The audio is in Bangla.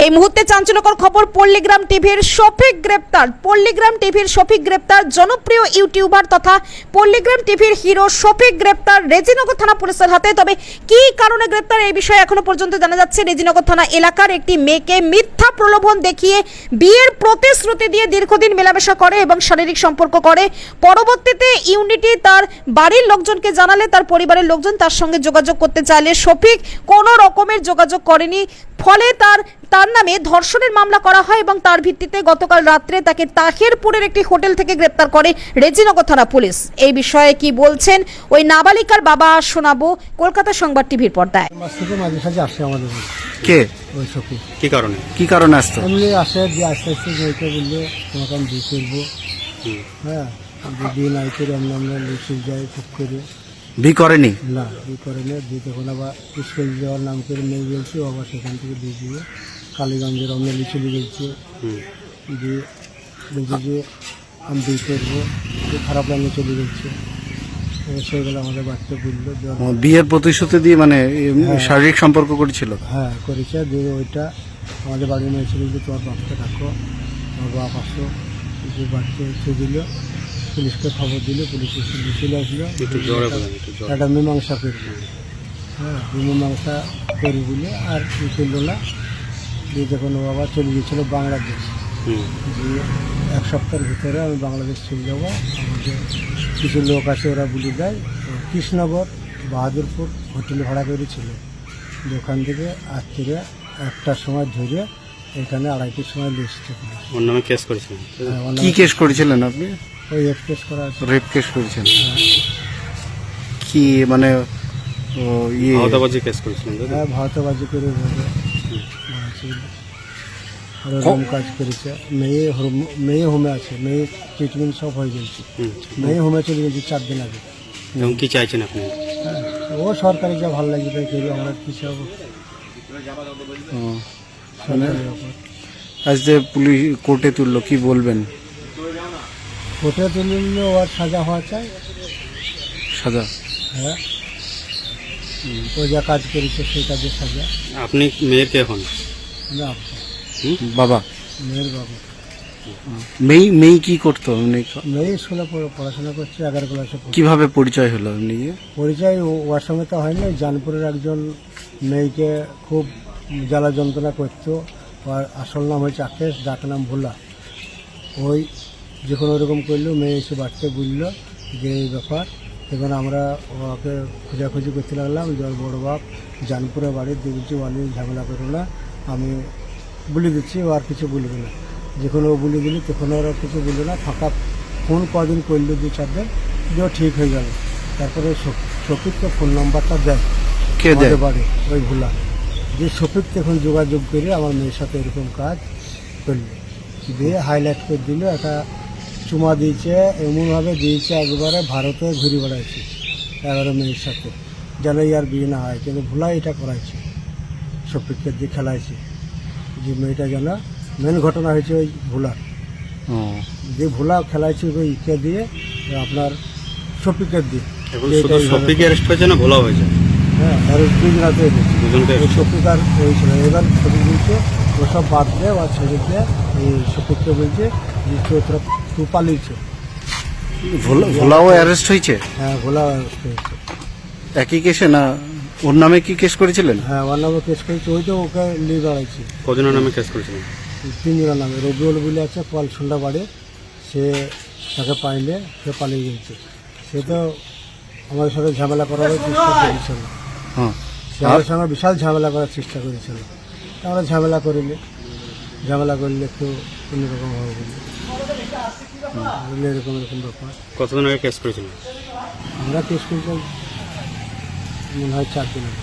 এই মুহূর্তে চাঞ্চল্যকর খবর, পল্লীগ্রাম টিভির শফিক গ্রেপ্তার। পল্লীগ্রাম টিভির শফিক গ্রেপ্তার। জনপ্রিয় ইউটিউবার তথা পল্লীগ্রাম টিভির হিরো শফিক গ্রেপ্তার রেজিনগর থানা পুলিশের হাতে। তবে কি কারণে গ্রেপ্তার এই বিষয়ে এখনো পর্যন্ত জানা যাচ্ছে। রেজিনগর থানা এলাকার একটি মেয়েকে মিথ্যা প্রলোভন দেখিয়ে বিয়ের প্রতিশ্রুতি দিয়ে দীর্ঘদিন মেলামেশা করে এবং শারীরিক সম্পর্ক করে। পরবর্তীতে ইউনিটি তার বাড়ির লোকজনকে জানালে তার পরিবারের লোকজন তার সঙ্গে যোগাযোগ করতে চাইলে শফিক কোনো রকমের যোগাযোগ করেনি। ফলে তার নামে ধর্ষণের মামলা করা হয় এবং তার ভিত্তিতে গতকাল রাত্রে তাকে তাহেরপুরের একটি হোটেল থেকে গ্রেপ্তার করে রেজিনগর থানা পুলিশ। এই বিষয়ে কি বলছেন ওই নাবালিকার বাবা শোনাবো কলকাতা সংবাদ টিভির পর্দায়। মাঝে সাঝে আসে আমাদের কে ওই শফিক। কি কারণে আসতো? এমনি আসে যে আস্তে আস্তে বইতে বললে তোমাকে আমি বিয়ে করবো। হ্যাঁ, বিয়ে নাই করে আমরা লিখে যাই চুপ করে। বি করেনি? না, বিয়ে করে না। দিয়ে তখন আবার স্কুল যাওয়ার নাম করে মেয়ে বলছি, আবার সেখান থেকে দিয়ে দিয়ে কালীগঞ্জের আমরা লিখে গেছি। দিয়ে বলছি যে আমি বিয়ে করবো, খারাপ লাগে চলে গেছে। সেগুলো আমাদের বাড়িতে বললো বিয়ের প্রতিশ্রুতি দিয়ে, মানে শারীরিক সম্পর্ক করেছিল। হ্যাঁ, করেছে। দিয়ে ওইটা আমাদের বাড়ির মেয়ে ছিল যে তোমার বাপকে ডাকো, তোমার বাপ আসো। যে বাড়িতে এসে দিল, পুলিশকে খবর দিল, পুলিশ চলে আসলো। একটা মীমাংসা করবে। হ্যাঁ, মীমাংসা করি বলে আর করলো না। দিয়ে যখন ও বাবা চলে গিয়েছিলো বাংলাদেশ, দিয়ে এক সপ্তাহের ভিতরে আমি বাংলাদেশ চলে যাবো। আমাদের কিছু লোক আছে, ওরা বলে দেয় কৃষ্ণনগর বাহাদুরপুর হোটেল ভাড়া করেছিল। ওখান থেকে আজ থেকে 1টার সময় ধরে এখানে 2:30টার সময় লিস্টে ওর নামে কেস করেছিলেন? কি কেস করেছিলেন আপনি? ওই রেপ কেস করা আছে। রেপ কেস করেছেন? কি মানে ভাওতাবাজি কেস করেছিলেন? হ্যাঁ, ভাওতাবাজি করে রকম কাজ করেছে। মেয়ে হোমে আছে, মেয়ে ট্রিটমেন্ট সব হয়ে গেছে। মেয়ে হোমে চলে গেছে 4 দিন আগে। এবং কি চাইছেন আপনি? হ্যাঁ, ও সরকারি যা ভালো লাগবে তাই করি, আমরা কিছু হবো। আজ যে পুলিশ কোর্টে তুললো, কি বলবেন? কোর্টে তুললে ওর সাজা হওয়া চাই। সাজা? হ্যাঁ, ও যা কাজ করেছে সেই কাজের সাজা। আপনি মেয়ের কে হন? না, বাবা। মেয়ের বাবা। মেয়ে কি করতো? মেয়ে স্কুলে পড়াশোনা করছে, 11 ক্লাসে। কিভাবে পরিচয় হলো এমনি? পরিচয় ওর সঙ্গে তো হয়নি। জানপুরের একজন মেয়েকে খুব জ্বালা যন্ত্রণা করতো। ওর আসল নাম হয়েছে আকেশ, ডাক নাম ভোলা। ওই যে কোনো রকম করলো, মেয়ে এসে বাড়িতে বললো যে এই ব্যাপার। এখন আমরা ওকে খোঁজাখুঁজি করতে লাগলাম যে ওর বড়ো বাপ জানপুরে বাড়ি। দেখছি অনেক ঝামেলা করো না, আমি বলে দিচ্ছি, ও আর কিছু বলবে না। যখন ও বলে দিলি তখন ওরা কিছু বললো না। ফাঁকা ফোন কদিন করলো, 2-4 দিন, যে ও ঠিক হয়ে গেল। তারপরে শফিককে ফোন নাম্বারটা দেয় আমাদের বাড়ি, ওই ভোলা। যে শফিক তখন যোগাযোগ করে আমার মেয়ের সাথে এরকম কাজ করলো, দিয়ে হাইলাইট করে দিল। একটা চুমা দিয়েছে, এমনভাবে দিয়েছে একবারে ভারতে ঘুরে বেড়াইছে 11 মেয়ের সাথে, যেন আর বিয়ে না হয়। কিন্তু ভোলা এটা করাইছে, শফিককে দিয়ে খেলাইছে যে মেয়েটা যেন। মেন ঘটনা হয়েছে ওই ভোলার, যে ভোলা খেলাইছে ওই ইকে দিয়ে, আপনার শফিকের দিয়ে। শফিক অ্যারেস্ট হয়েছে না ভোলা হয়েছে? হ্যাঁ, আর 2 রাতে শফিক আর হয়েছিল। এবার শফিক বলছে ওসব বাদ দেয় আর ছেড়ে দিয়ে এই শফিককে বলছে যে তোরা তুই পালিয়েছে। ভোলাও অ্যারেস্ট হয়েছে? হ্যাঁ, ভোলা অ্যারেস্ট হয়েছে। একই কেসে না? ওর নামে কি কেস করেছিলেন? হ্যাঁ, ওর নামে কেস করেছে। ওই তো ওকে নিয়ে দাঁড়াইছে। কজনের নামে কেস করেছিলেন? 3 জনের নামে। রবিউল বলে আছে পালসুন্ডা বাড়ি, সে তাকে পাইলে সে পালিয়ে গেছে। সে তো আমাদের সাথে ঝামেলা করার চেষ্টা করেছিল। সে আমাদের সঙ্গে বিশাল ঝামেলা করার চেষ্টা করেছিল। আমরা ঝামেলা করলে একটু অন্যরকম হবে বলে এরকম ব্যাপার। কতদিন আগে কেস করেছিলেন? আমরা কেস করতে মনে হয় 4 দিন আগে।